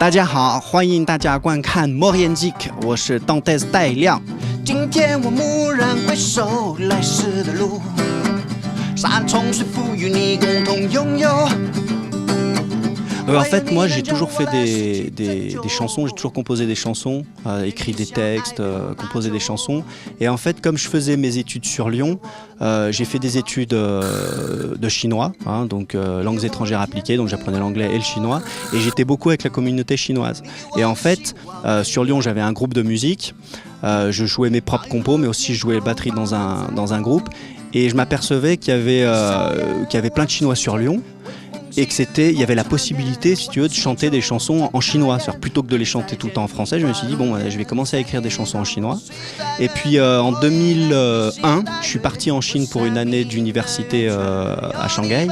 大家好，欢迎大家观看《Morienzik》，我是 Dantes 戴亮。今天我蓦然回首，来时的路，山重水复与你共同拥有。En fait, moi, j'ai toujours fait des chansons, j'ai toujours composé des chansons, écrit des textes, composé des chansons. Et en fait, comme je faisais mes études sur Lyon, j'ai fait des études de chinois, hein, donc langues étrangères appliquées, donc j'apprenais l'anglais et le chinois. Et j'étais beaucoup avec la communauté chinoise. Et en fait, sur Lyon, j'avais un groupe de musique. Je jouais mes propres compos, mais aussi je jouais batterie dans un groupe. Et je m'apercevais qu'il y avait plein de Chinois sur Lyon. Et il y avait la possibilité, si tu veux, de chanter des chansons en chinois. Plutôt que de les chanter tout le temps en français, je me suis dit, bon, je vais commencer à écrire des chansons en chinois. Et puis en 2001, je suis parti en Chine pour une année d'université à Shanghai.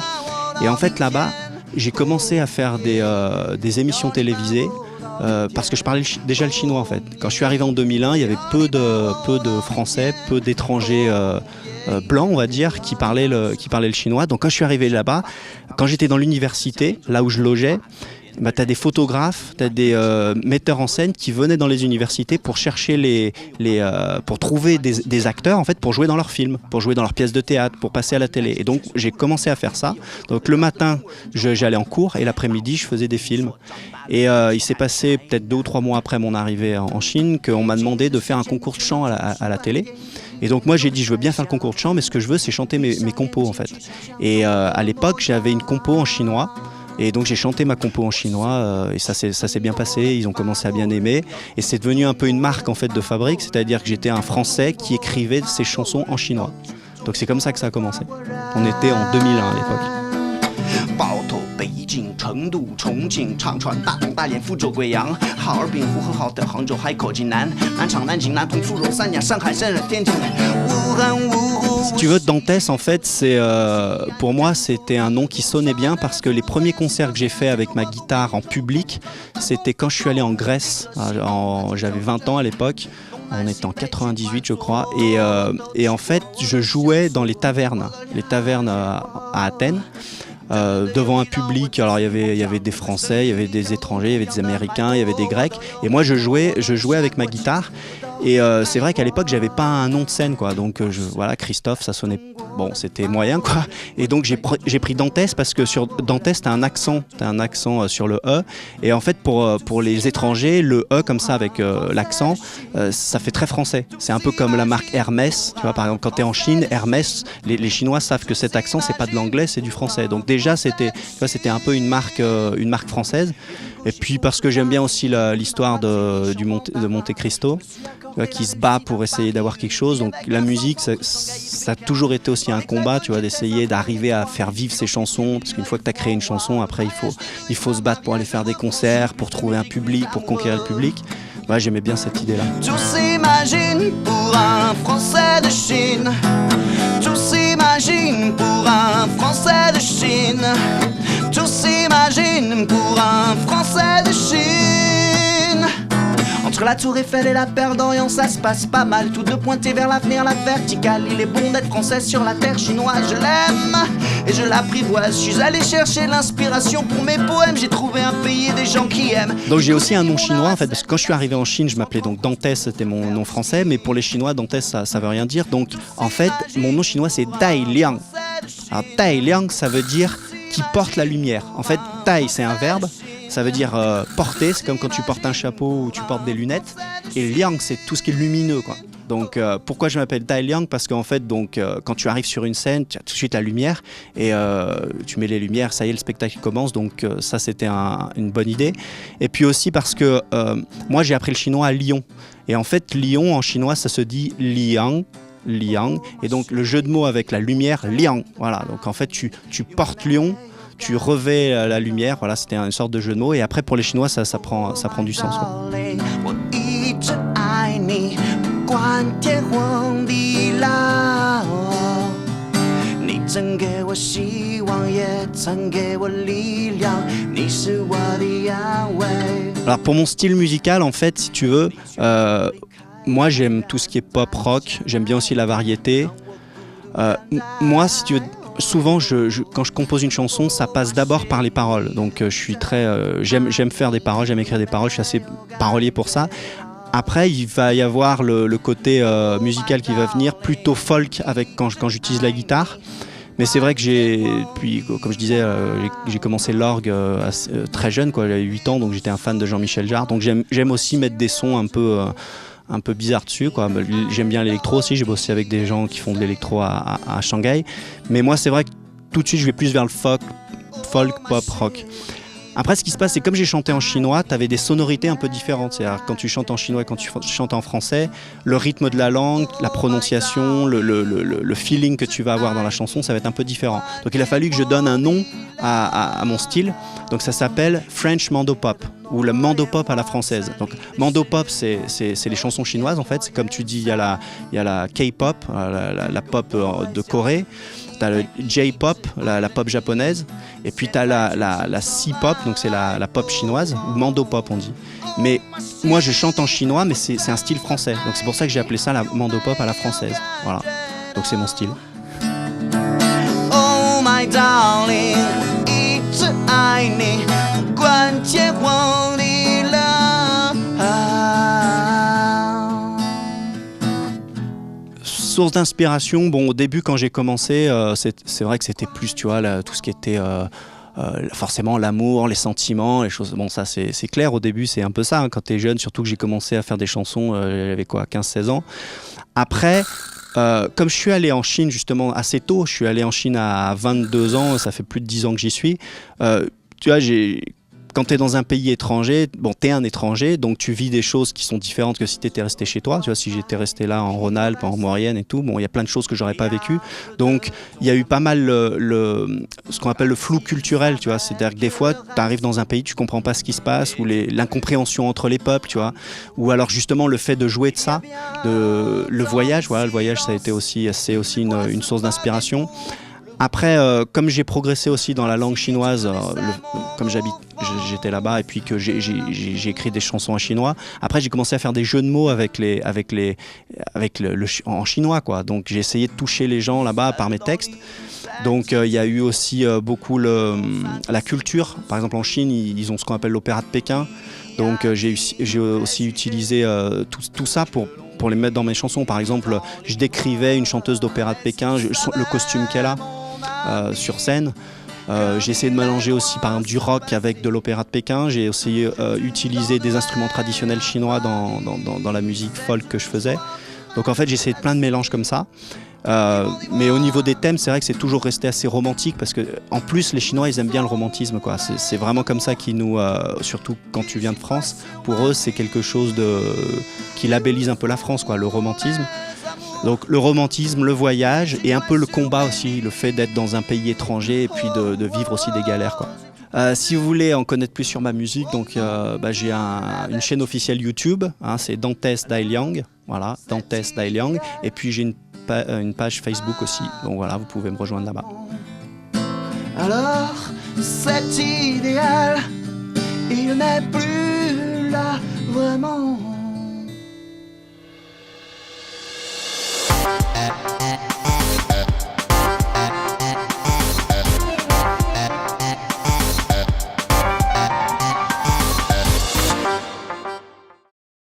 Et en fait, là-bas, j'ai commencé à faire des émissions télévisées. Parce que je parlais déjà le chinois en fait. Quand je suis arrivé en 2001, il y avait peu de Français, peu d'étrangers blancs, on va dire, qui parlaient le chinois. Donc quand je suis arrivé là-bas, quand j'étais dans l'université, là où je logeais, bah, tu as des photographes, tu as des metteurs en scène qui venaient dans les universités pour chercher pour trouver des acteurs en fait, pour jouer dans leurs films, pour jouer dans leurs pièces de théâtre, pour passer à la télé. Et donc j'ai commencé à faire ça. Donc le matin, j'allais en cours et l'après-midi, je faisais des films. Et il s'est passé peut-être 2 ou 3 mois après mon arrivée en Chine qu'on m'a demandé de faire un concours de chant à la télé. Et donc moi j'ai dit je veux bien faire le concours de chant, mais ce que je veux c'est chanter mes compos en fait. Et à l'époque j'avais une compo en chinois. Et donc j'ai chanté ma compo en chinois et ça s'est bien passé, ils ont commencé à bien aimer. Et c'est devenu un peu une marque en fait de fabrique, c'est-à-dire que j'étais un Français qui écrivait ses chansons en chinois. Donc c'est comme ça que ça a commencé. On était en 2001 à l'époque. 北京、成都、重庆、长春、大同、大连、福州、贵阳、哈尔滨、呼和浩特、杭州、海口、济南、南昌、南京、南通、苏州、三亚、上海、深圳、天津、武汉、芜湖。 Si tu veux, Dantes, en fait, pour moi, c'était un nom qui sonnait bien parce que les premiers concerts que j'ai faits avec ma guitare en public, c'était quand je suis allé en Grèce. J'avais 20 ans à l'époque. On était en 98 je crois et en fait je jouais dans les tavernes à Athènes. Devant un public, alors il y avait des Français, il y avait des étrangers, il y avait des Américains, il y avait des Grecs et moi je jouais avec ma guitare et c'est vrai qu'à l'époque j'avais pas un nom de scène quoi, donc voilà, Christophe ça sonnait, bon c'était moyen quoi, et donc j'ai pris Dantes parce que sur Dantes t'as un accent sur le E et en fait pour les étrangers le E comme ça avec l'accent ça fait très français, c'est un peu comme la marque Hermès, tu vois par exemple quand t'es en Chine, Hermès, les Chinois savent que cet accent c'est pas de l'anglais c'est du français, donc déjà c'était un peu une marque française. Et puis parce que j'aime bien aussi l'histoire de Monte Cristo qui se bat pour essayer d'avoir quelque chose. Donc la musique, ça a toujours été aussi un combat, tu vois, d'essayer d'arriver à faire vivre ces chansons. Parce qu'une fois que tu as créé une chanson, après il faut se battre pour aller faire des concerts, pour trouver un public, pour conquérir le public. Ouais, j'aimais bien cette idée-là. Tout s'imagine pour un Français de Chine. Tout s'imagine pour un Français de Chine. Tout s'imagine pour un Français de Chine. Entre la tour Eiffel et la Paire d'Orient, ça se passe pas mal. Tous deux pointés vers l'avenir, la verticale. Il est bon d'être français sur la terre chinoise. Je l'aime et je l'apprivoise. Je suis allé chercher l'inspiration pour mes poèmes. J'ai trouvé un pays et des gens qui aiment. Donc j'ai aussi un nom chinois en fait, parce que quand je suis arrivé en Chine, je m'appelais donc Dantes, c'était mon nom français, mais pour les Chinois, Dantes ça veut rien dire. Donc en fait, mon nom chinois c'est Dai Liang. Alors Dai Liang, ça veut dire qui porte la lumière. En fait, Dai c'est un verbe. Ça veut dire porter, c'est comme quand tu portes un chapeau ou tu portes des lunettes. Et Liang, c'est tout ce qui est lumineux, quoi. Donc pourquoi je m'appelle Dai Liang? Parce qu'en fait, donc, quand tu arrives sur une scène, tu as tout de suite la lumière et tu mets les lumières, ça y est, le spectacle commence. Donc ça, c'était une bonne idée. Et puis aussi parce que moi, j'ai appris le chinois à Lyon. Et en fait, Lyon, en chinois, ça se dit Liang. Liang. Et donc le jeu de mots avec la lumière, Liang. Voilà, donc en fait, tu portes Lyon. Tu revais la lumière, voilà, c'était une sorte de jeu de mots. Et après, pour les Chinois, ça prend du sens, quoi. Alors, pour mon style musical, en fait, si tu veux, moi, j'aime tout ce qui est pop rock. J'aime bien aussi la variété. Moi, si tu veux, souvent, quand je compose une chanson, ça passe d'abord par les paroles. Donc je suis j'aime faire des paroles, j'aime écrire des paroles, je suis assez parolier pour ça. Après, il va y avoir le côté musical qui va venir, plutôt folk quand j'utilise la guitare. Mais c'est vrai que puis comme je disais, j'ai commencé l'orgue très jeune, quoi, j'avais 8 ans, donc j'étais un fan de Jean-Michel Jarre. Donc j'aime aussi mettre des sons un peu bizarres dessus, quoi. J'aime bien l'électro aussi, j'ai bossé avec des gens qui font de l'électro à Shanghai. Mais moi, c'est vrai que tout de suite, je vais plus vers le folk, pop, rock. Après, ce qui se passe, c'est comme j'ai chanté en chinois, tu avais des sonorités un peu différentes. C'est-à-dire, quand tu chantes en chinois et quand tu chantes en français, le rythme de la langue, la prononciation, le feeling que tu vas avoir dans la chanson, ça va être un peu différent. Donc, il a fallu que je donne un nom à mon style. Donc, ça s'appelle French Mandopop, ou le Mandopop à la française. Donc, Mandopop, c'est les chansons chinoises, en fait. C'est comme tu dis, il y a la K-pop, la pop de Corée. T'as le J-pop, la pop japonaise, et puis t'as la C-pop, donc c'est la pop chinoise, ou mandopop on dit. Mais moi je chante en chinois, mais c'est un style français, donc c'est pour ça que j'ai appelé ça la mandopop à la française. Voilà, donc c'est mon style. Oh my darling, 一直爱你，不管结婚离了。Source d'inspiration, bon au début quand j'ai commencé, c'est vrai que c'était plus, tu vois, tout ce qui était forcément l'amour, les sentiments, les choses. Bon ça c'est clair, au début c'est un peu ça, hein, quand t'es jeune, surtout que j'ai commencé à faire des chansons, j'avais quoi, 15-16 ans. Après, comme je suis allé en Chine justement assez tôt, je suis allé en Chine à 22 ans, ça fait plus de 10 ans que j'y suis, tu vois, quand tu es dans un pays étranger, bon, tu es un étranger, donc tu vis des choses qui sont différentes que si tu étais resté chez toi. Tu vois, si j'étais resté là en Rhône-Alpes, en Maurienne et tout, bon, il y a plein de choses que j'aurais pas vécues. Donc, il y a eu pas mal ce qu'on appelle le flou culturel, tu vois. C'est-à-dire que des fois, tu arrives dans un pays, tu comprends pas ce qui se passe, ou l'incompréhension entre les peuples, tu vois. Ou alors, justement, le fait de jouer de ça, le voyage, voilà, le voyage, c'est aussi une source d'inspiration. Après, comme j'ai progressé aussi dans la langue chinoise, comme j'étais là-bas et puis que j'ai écrit des chansons en chinois. Après, j'ai commencé à faire des jeux de mots en chinois, quoi. Donc, j'ai essayé de toucher les gens là-bas par mes textes. Donc, il y a eu aussi beaucoup la culture. Par exemple, en Chine, ils ont ce qu'on appelle l'opéra de Pékin. Donc, j'ai aussi utilisé tout ça pour les mettre dans mes chansons. Par exemple, je décrivais une chanteuse d'opéra de Pékin, le costume qu'elle a sur scène. J'ai essayé de mélanger aussi par exemple du rock avec de l'opéra de Pékin. J'ai aussi utilisé des instruments traditionnels chinois dans la musique folk que je faisais. Donc en fait j'ai essayé plein de mélanges comme ça. Mais au niveau des thèmes, c'est vrai que c'est toujours resté assez romantique parce que en plus les Chinois ils aiment bien le romantisme, quoi. C'est vraiment comme ça qu'ils nous, surtout quand tu viens de France, pour eux c'est quelque chose qui labellise un peu la France, quoi, le romantisme. Donc le romantisme, le voyage et un peu le combat aussi, le fait d'être dans un pays étranger et puis de vivre aussi des galères, quoi. Si vous voulez en connaître plus sur ma musique, donc j'ai une chaîne officielle YouTube, hein, c'est Dantes Dai Liang, voilà, Dantes Dai Liang, et puis j'ai une page Facebook aussi, donc voilà, vous pouvez me rejoindre là-bas. Alors cet idéal, il n'est plus là vraiment.